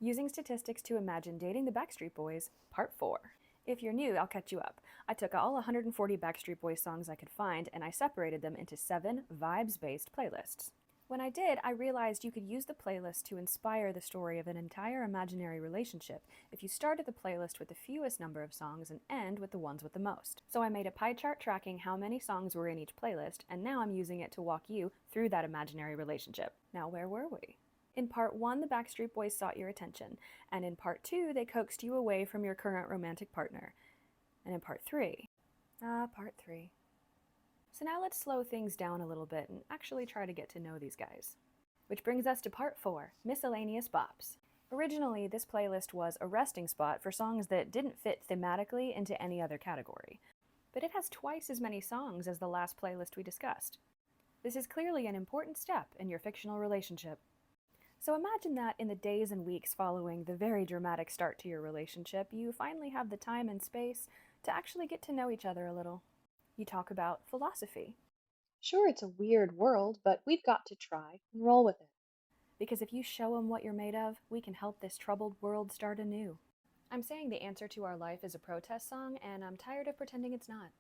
Using statistics to imagine dating the Backstreet Boys, Part 4. If you're new, I'll catch you up. I took all 140 Backstreet Boys songs I could find and I separated them into 7 vibes-based playlists. When I did, I realized you could use the playlist to inspire the story of an entire imaginary relationship if you started the playlist with the fewest number of songs and end with the ones with the most. So I made a pie chart tracking how many songs were in each playlist, and now I'm using it to walk you through that imaginary relationship. Now, where were we? In part 1, the Backstreet Boys sought your attention, and in part 2, they coaxed you away from your current romantic partner. And in part 3, part 3. So now let's slow things down a little bit and actually try to get to know these guys. Which brings us to part 4, Miscellaneous Bops. Originally, this playlist was a resting spot for songs that didn't fit thematically into any other category. But it has twice as many songs as the last playlist we discussed. This is clearly an important step in your fictional relationship. So imagine that in the days and weeks following the very dramatic start to your relationship, you finally have the time and space to actually get to know each other a little. You talk about philosophy, Sure, it's a weird world, but we've got to try and roll with it. because if you show them what you're made of, we can help this troubled world start anew. I'm saying the answer to our life is a protest song, and I'm tired of pretending it's not.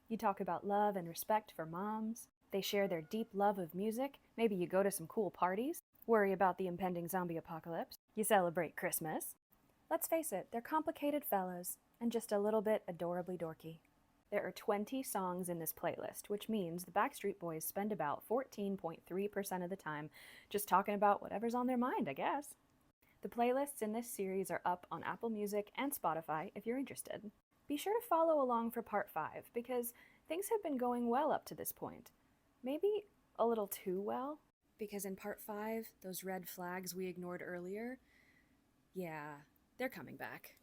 You talk about love and respect for moms. They share their deep love of music. Maybe you go to some cool parties. Worry about the impending zombie apocalypse. You celebrate Christmas. Let's face it, they're complicated fellas, and just a little bit adorably dorky. There are 20 songs in this playlist, which means the Backstreet Boys spend about 14.3% of the time just talking about whatever's on their mind, I guess. The playlists in this series are up on Apple Music and Spotify if you're interested. Be sure to follow along for part 5 because things have been going well up to this point. Maybe a little too well, because in part 5, those red flags we ignored earlier, yeah, they're coming back.